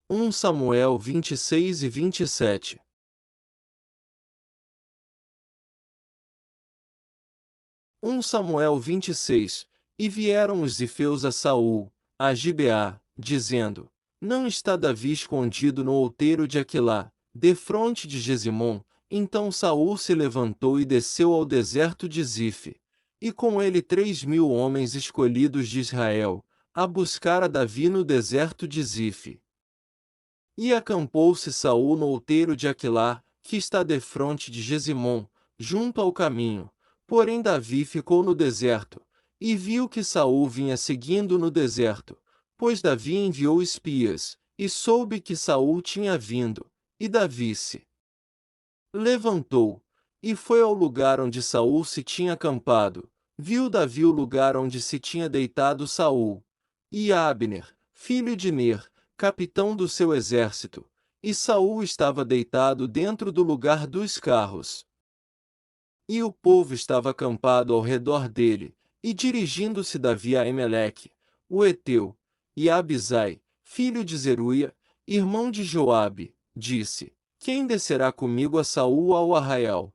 1 Samuel 26 e 27. 1 Samuel 26. E vieram os zifeus a Saul, a Gibeá, dizendo: Não está Davi escondido no outeiro de Aquilá, defronte de Gesimom? Então Saul se levantou e desceu ao deserto de Zife, e com ele 3.000 homens escolhidos de Israel, a buscar a Davi no deserto de Zife. E acampou-se Saul no outeiro de Aquilá, que está defronte de Gesimom, junto ao caminho. Porém Davi ficou no deserto, e viu que Saul vinha seguindo no deserto, pois Davi enviou espias, e soube que Saul tinha vindo, e Davi se levantou, e foi ao lugar onde Saul se tinha acampado. Viu Davi o lugar onde se tinha deitado Saul, e Abner, filho de Ner, capitão do seu exército, e Saul estava deitado dentro do lugar dos carros. E o povo estava acampado ao redor dele, e dirigindo-se Davi a Emeleque, o Eteu, e a Abisai, filho de Zeruia, irmão de Joabe, disse: Quem descerá comigo a Saul ao arraial?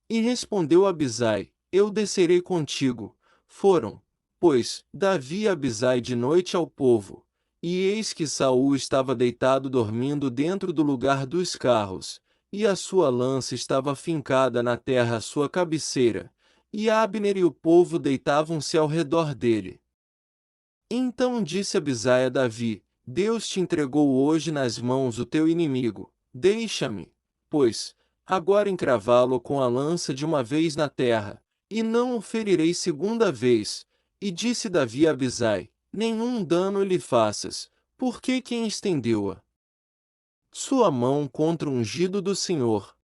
E respondeu Abisai: Eu descerei contigo. Foram, pois, Davi e Abisai de noite ao povo, e eis que Saul estava deitado dormindo dentro do lugar dos carros, e a sua lança estava fincada na terra à sua cabeceira, e Abner e o povo deitavam-se ao redor dele. Então disse Abisai a Davi: Deus te entregou hoje nas mãos o teu inimigo, deixa-me, pois, agora encravá-lo com a lança de uma vez na terra, e não o ferirei segunda vez. E disse Davi a Abisai: Nenhum dano lhe faças, porque quem estendeu-a sua mão contra o ungido do Senhor?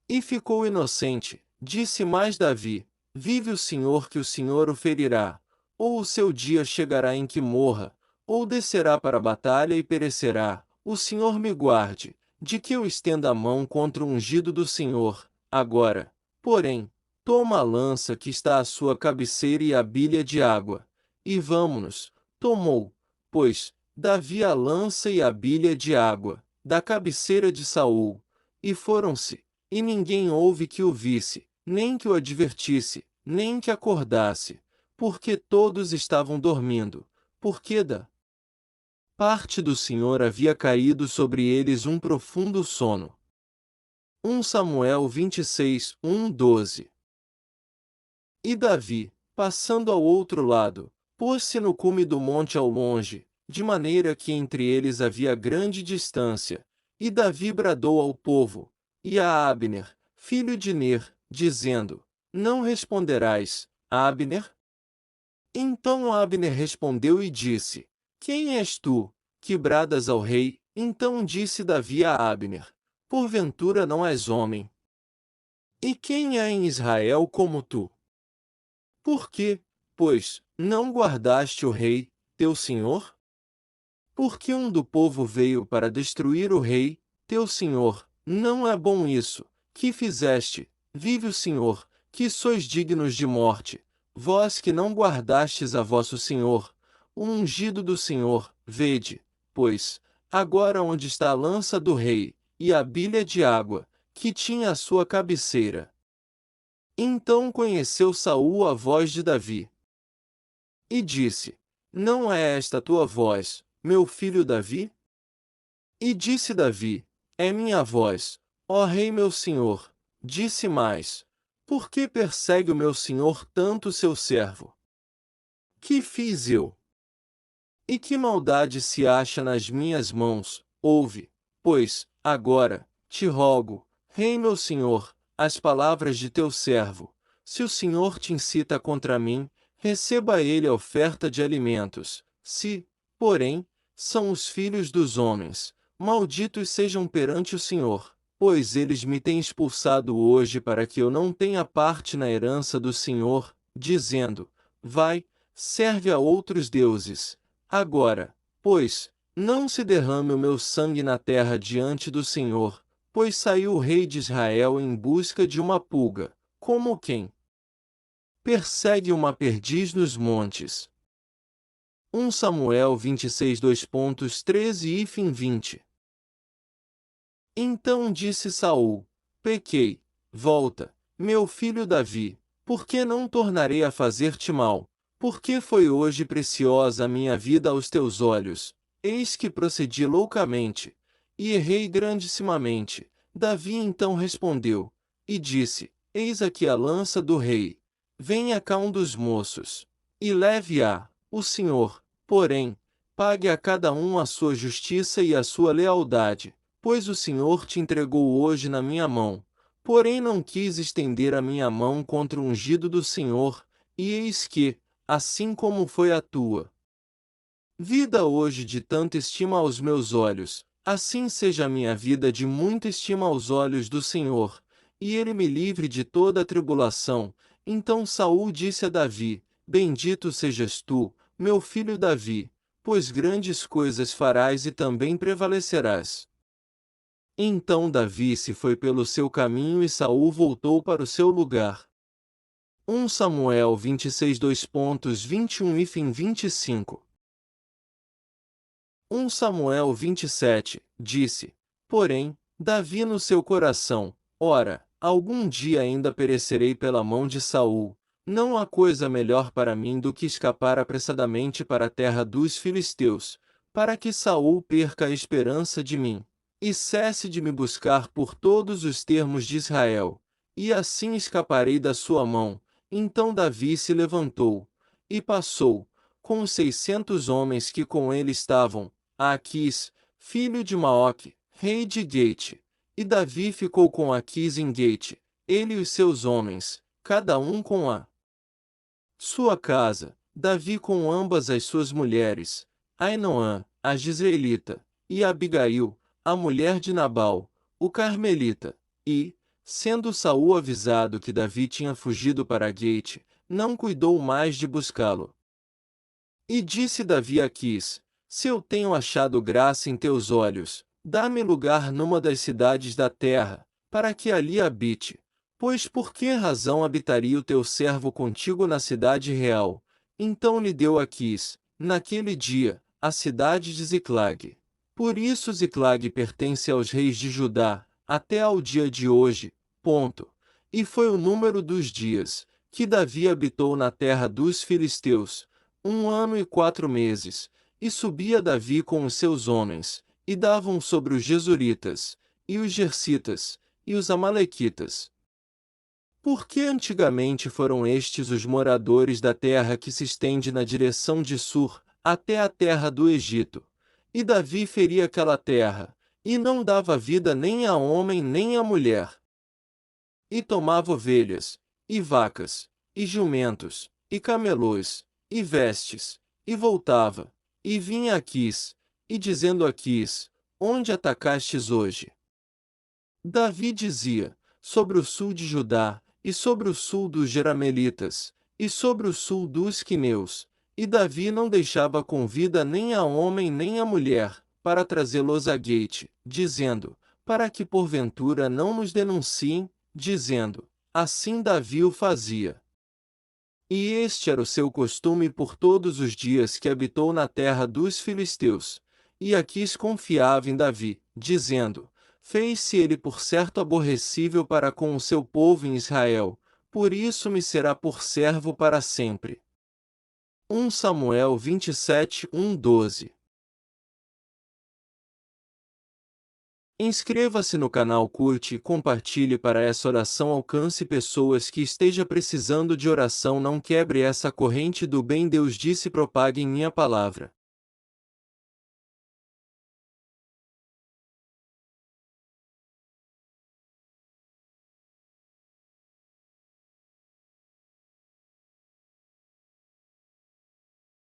E ficou inocente. Disse mais Davi: Vive o Senhor que o Senhor o ferirá, ou o seu dia chegará em que morra, ou descerá para a batalha e perecerá. O Senhor me guarde, de que eu estenda a mão contra o ungido do Senhor. Agora, porém, toma a lança que está à sua cabeceira e a bilha de água, e vamo-nos. Tomou, pois, Davi a lança e a bilha de água, da cabeceira de Saul, e foram-se. E ninguém houve que o visse, nem que o advertisse, nem que acordasse, porque todos estavam dormindo, porque da parte do Senhor havia caído sobre eles um profundo sono. 1 Samuel 26, 1-12. E Davi, passando ao outro lado, pôs-se no cume do monte ao longe, de maneira que entre eles havia grande distância, e Davi bradou ao povo, e a Abner, filho de Ner, dizendo: Não responderás, Abner? Então Abner respondeu e disse: Quem és tu, que bradas ao rei? Então disse Davi a Abner: Porventura não és homem? E quem há em Israel como tu? Por que, pois, não guardaste o rei, teu senhor? Porque um do povo veio para destruir o rei, teu senhor. Não é bom isso, que fizeste, vive o Senhor, que sois dignos de morte, vós que não guardastes a vosso senhor, o ungido do Senhor. Vede, pois, agora onde está a lança do rei, e a bilha de água, que tinha a sua cabeceira. Então conheceu Saul a voz de Davi. E disse: Não é esta a tua voz, meu filho Davi? E disse Davi: É minha voz, ó rei meu senhor. Disse mais: Por que persegue o meu senhor tanto seu servo? Que fiz eu? E que maldade se acha nas minhas mãos? Ouve, pois, agora, te rogo, rei meu senhor, as palavras de teu servo. Se o Senhor te incita contra mim, receba ele a oferta de alimentos. Se, porém, são os filhos dos homens, malditos sejam perante o Senhor, pois eles me têm expulsado hoje para que eu não tenha parte na herança do Senhor, dizendo: Vai, serve a outros deuses. Agora, pois, não se derrame o meu sangue na terra diante do Senhor, pois saiu o rei de Israel em busca de uma pulga, como quem persegue uma perdiz nos montes. 1 Samuel 26 2.13 e fim 20. Então disse Saul: Pequei, volta, meu filho Davi, porque não tornarei a fazer-te mal, porque foi hoje preciosa a minha vida aos teus olhos. Eis que procedi loucamente, e errei grandissimamente. Davi então respondeu, e disse: Eis aqui a lança do rei. Venha cá um dos moços, e leve-a. O Senhor, porém, pague a cada um a sua justiça e a sua lealdade, pois o Senhor te entregou hoje na minha mão. Porém não quis estender a minha mão contra o ungido do Senhor, e eis que, assim como foi a tua vida hoje de tanta estima aos meus olhos, assim seja a minha vida de muita estima aos olhos do Senhor, e ele me livre de toda a tribulação. Então Saul disse a Davi: Bendito sejas tu, meu filho Davi, pois grandes coisas farás e também prevalecerás. Então Davi se foi pelo seu caminho e Saul voltou para o seu lugar. 1 Samuel 26 2.21 e fim 25. 1 Samuel 27, disse, porém, Davi no seu coração: Ora, algum dia ainda perecerei pela mão de Saul. Não há coisa melhor para mim do que escapar apressadamente para a terra dos filisteus, para que Saul perca a esperança de mim, e cesse de me buscar por todos os termos de Israel, e assim escaparei da sua mão. Então Davi se levantou, e passou, com os 600 homens que com ele estavam, a Aquis, filho de Maoque, rei de Gate. E Davi ficou com Aquis em Gate, ele e os seus homens, cada um com a sua casa, Davi com ambas as suas mulheres, Ainoã, a Jezreelita, e Abigail, a mulher de Nabal, o Carmelita, e, sendo Saul avisado que Davi tinha fugido para Gate, não cuidou mais de buscá-lo. E disse Davi a Aquis: Se eu tenho achado graça em teus olhos, dá-me lugar numa das cidades da terra, para que ali habite. Pois por que razão habitaria o teu servo contigo na cidade real? Então lhe deu Aquis, naquele dia, a cidade de Ziclag. Por isso Ziclag pertence aos reis de Judá, até ao dia de hoje. Ponto. E foi o número dos dias que Davi habitou na terra dos filisteus, 1 ano e 4 meses. E subia Davi com os seus homens, e davam sobre os Gesuritas, e os Gersitas, e os Amalequitas. Porque antigamente foram estes os moradores da terra que se estende na direção de Sur, até a terra do Egito. E Davi feria aquela terra, e não dava vida nem a homem nem a mulher. E tomava ovelhas, e vacas, e jumentos, e camelôs, e vestes, e voltava, e vinha a Aquis, e dizendo a Aquis: Onde atacastes hoje? Davi dizia: Sobre o sul de Judá, e sobre o sul dos Jeramelitas, e sobre o sul dos Quineus. E Davi não deixava com vida nem a homem nem a mulher, para trazê-los a Gate, dizendo: Para que porventura não nos denunciem, dizendo: Assim Davi o fazia. E este era o seu costume por todos os dias que habitou na terra dos filisteus. E Aquis confiava em Davi, dizendo: Fez-se ele por certo aborrecível para com o seu povo em Israel, por isso me será por servo para sempre. 1 Samuel 27, 1-12. Inscreva-se no canal, curte e compartilhe para essa oração alcance pessoas que esteja precisando de oração. Não quebre essa corrente do bem. Deus disse: propaguem minha palavra.